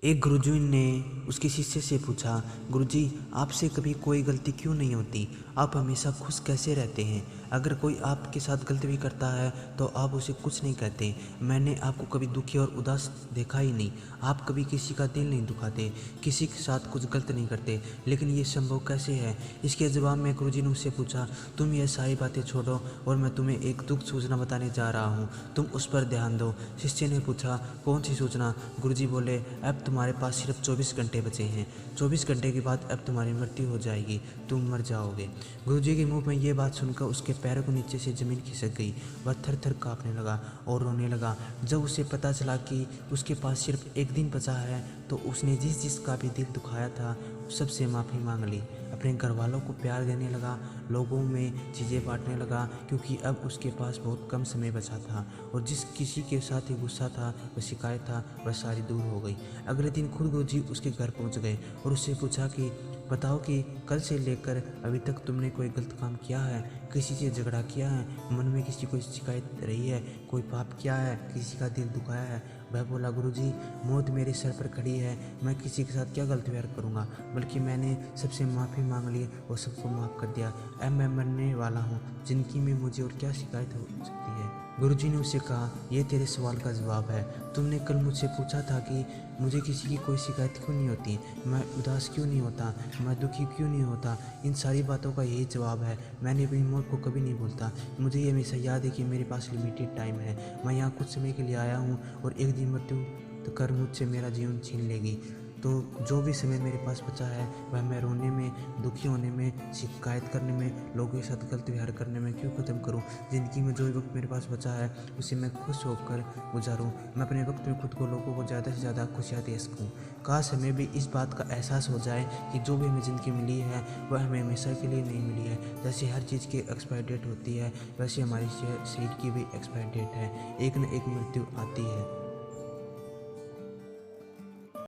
एक गुरुजी ने उसके शिष्य से पूछा, गुरुजी आपसे कभी कोई गलती क्यों नहीं होती? आप हमेशा खुश कैसे रहते हैं? अगर कोई आपके साथ गलती भी करता है तो आप उसे कुछ नहीं कहते। मैंने आपको कभी दुखी और उदास देखा ही नहीं। आप कभी किसी का दिल नहीं दुखाते, किसी के साथ कुछ गलत नहीं करते। लेकिन ये संभव कैसे है? इसके जवाब में गुरुजी ने उससे पूछा, तुम ये सारी बातें छोड़ो और मैं तुम्हें एक दुख सूचना बताने जा रहा हूँ, तुम उस पर ध्यान दो। शिष्य ने पूछा, कौन सी सूचना? गुरुजी बोले, अब तुम्हारे पास सिर्फ 24 घंटे बचे हैं। 24 घंटे के बाद अब तुम्हारी मृत्यु हो जाएगी, तुम मर जाओगे। गुरुजी के मुंह में ये बात सुनकर उसके पैरों को नीचे से ज़मीन खिसक गई। वह थर थर काँपने लगा और रोने लगा। जब उसे पता चला कि उसके पास सिर्फ एक दिन बचा है तो उसने जिस जिसका भी दिल दुखाया था सबसे माफ़ी मांग ली। अपने घर वालों को प्यार देने लगा, लोगों में चीज़ें बांटने लगा, क्योंकि अब उसके पास बहुत कम समय बचा था। और जिस किसी के साथ ही गुस्सा था, वह शिकायत था, वह सारी दूर हो गई। अगले दिन खुद गुरुजी उसके घर पहुंच गए और उससे पूछा कि बताओ कि कल से लेकर अभी तक तुमने कोई गलत काम किया है? किसी से झगड़ा किया है? मन में किसी को शिकायत रही है? कोई पाप किया है? किसी का दिल दुखाया है? वह बोला, गुरुजी मौत मेरे सर पर खड़ी है, मैं किसी के साथ क्या गलत व्यवहार करूँगा, बल्कि मैंने सबसे माफ़ी मांग ली और सबको माफ़ कर दिया। अब मैं मरने वाला हूँ, ज़िंदगी में मुझे और क्या शिकायत हो सकती है? गुरुजी ने उसे कहा, यह तेरे सवाल का जवाब है। तुमने कल मुझसे पूछा था कि मुझे किसी की कोई शिकायत क्यों नहीं होती, मैं उदास क्यों नहीं होता, मैं दुखी क्यों नहीं होता। इन सारी बातों का यही जवाब है। मैंने अपनी मौत को कभी नहीं भूलता। मुझे ये हमेशा याद है कि मेरे पास लिमिटेड टाइम है। मैं यहाँ कुछ समय के लिए आया हूँ और एक दिन मृत्यु तो कर मुझसे मेरा जीवन छीन लेगी। तो जो भी समय मेरे पास बचा है वह मैं रोने में, दुखी होने में, शिकायत करने में, लोगों के साथ गलत व्यवहार करने में क्यों ख़त्म करूं? ज़िंदगी में जो भी वक्त मेरे पास बचा है उसे मैं खुश होकर गुजारूं। मैं अपने वक्त में खुद को लोगों को ज़्यादा से ज़्यादा खुशियाँ दे सकूँ। काश हमें भी इस बात का एहसास हो जाए कि जो भी हमें ज़िंदगी मिली है वह हमें हमेशा के लिए नहीं मिली है। जैसे हर चीज़ की एक्सपायरी डेट होती है वैसे हमारी शरीर की भी एक्सपायरी डेट है। एक न एक मृत्यु आती है।